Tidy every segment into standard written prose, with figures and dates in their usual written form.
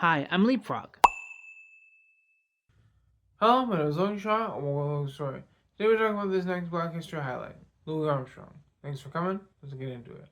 Hi, I'm Leapfrog. Hello, my name is Long Shot, and welcome to Long Story. Today we're talking about this next Black History highlight, Louis Armstrong. Thanks for coming. Let's get into it.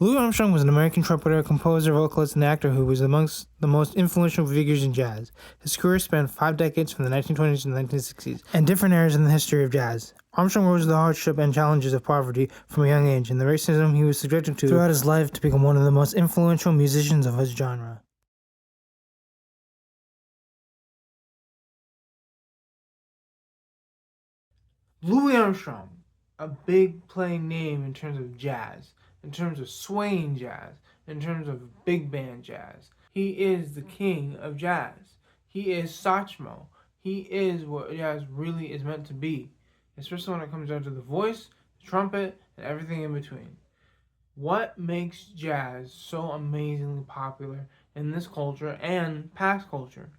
Louis Armstrong was an American trumpeter, composer, vocalist, and actor who was amongst the most influential figures in jazz. His career spanned 5 decades from the 1920s to the 1960s, and different eras in the history of jazz. Armstrong rose to the hardship and challenges of poverty from a young age, and the racism he was subjected to throughout his life to become one of the most influential musicians of his genre. Louis Armstrong, a big playing name in terms of jazz, in terms of swaying jazz, in terms of big band jazz. He is the king of jazz. He is Satchmo. He is what jazz really is meant to be, especially when it comes down to the voice, the trumpet, and everything in between. What makes jazz so amazingly popular in this culture and past culture?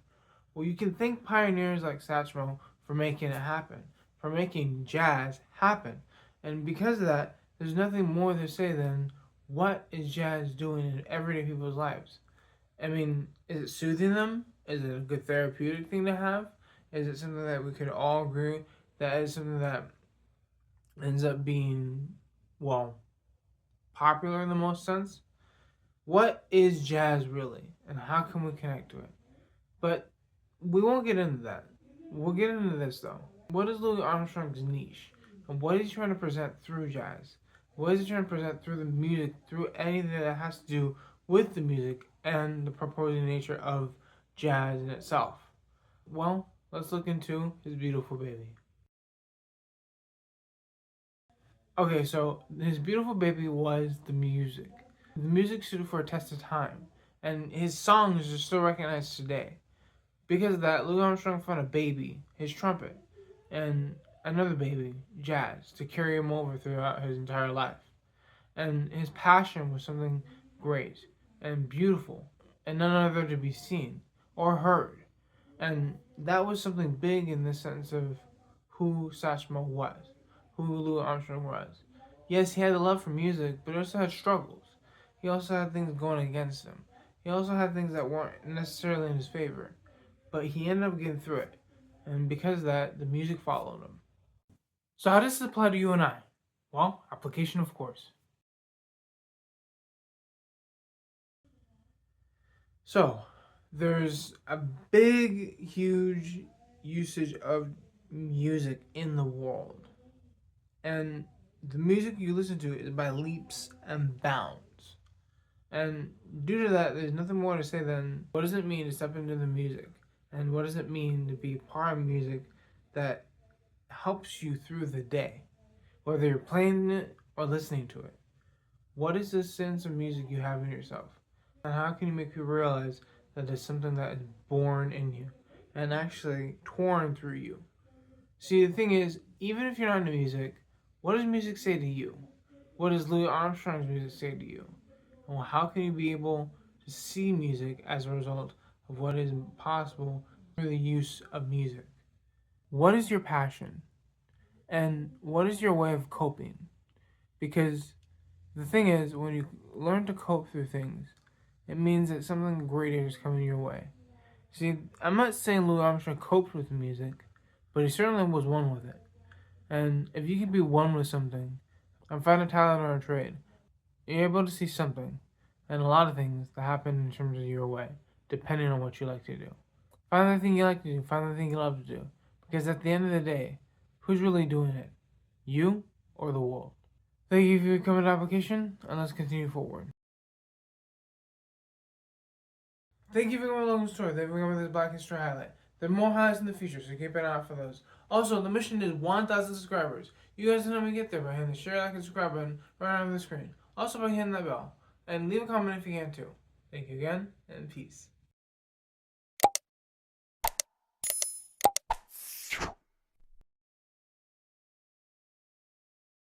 Well, you can thank pioneers like Satchmo for making it happen, for making jazz happen. And because of that, there's nothing more to say than what is jazz doing in everyday people's lives? I mean, is it soothing them? Is it a good therapeutic thing to have? Is it something that we could all agree that is something that ends up being, well, popular in the most sense? What is jazz really, and how can we connect to it? But we won't get into that. We'll get into this though. What is Louis Armstrong's niche? And what is he trying to present through jazz? What is he trying to present through the music, through anything that has to do with the music and the proposing nature of jazz in itself? Well, let's look into his beautiful baby. Okay, so his beautiful baby was the music. The music stood for a test of time, and his songs are still recognized today. Because of that, Louis Armstrong found a baby, his trumpet, and another baby, jazz, to carry him over throughout his entire life. And his passion was something great and beautiful, and none other to be seen or heard. And that was something big in the sense of who Satchmo was, who Louis Armstrong was. Yes, he had a love for music, but he also had struggles. He also had things going against him. He also had things that weren't necessarily in his favor. But he ended up getting through it. And because of that, the music followed him. So how does this apply to you and I? Well, application of course. So, there's a big, huge usage of music in the world. And the music you listen to is by leaps and bounds. And due to that, there's nothing more to say than what does it mean to step into the music? And what does it mean to be part of music that helps you through the day, whether you're playing it or listening to it? What is the sense of music you have in yourself? And how can you make people realize that it's something that is born in you and actually torn through you? See, the thing is, even if you're not into music, what does music say to you? What does Louis Armstrong's music say to you? And how can you be able to see music as a result of what is possible through the use of music? What is your passion? And what is your way of coping? Because the thing is, when you learn to cope through things, it means that something greater is coming your way. See, I'm not saying Louis Armstrong coped with music, but he certainly was one with it. And if you can be one with something and find a talent or a trade, you're able to see something and a lot of things that happen in terms of your way, depending on what you like to do. Find the thing you like to do, find the thing you love to do. Because at the end of the day, who's really doing it? You or the world? Thank you for your comment application, and let's continue forward. Thank you for coming along the story. Thank you for coming to this Black History highlight. There are more highlights in the future, so keep an eye out for those. Also, the mission is 1,000 subscribers. You guys know how we get there by hitting the share, like, and subscribe button right on the screen. Also by hitting that bell. And leave a comment if you can too. Thank you again, and peace.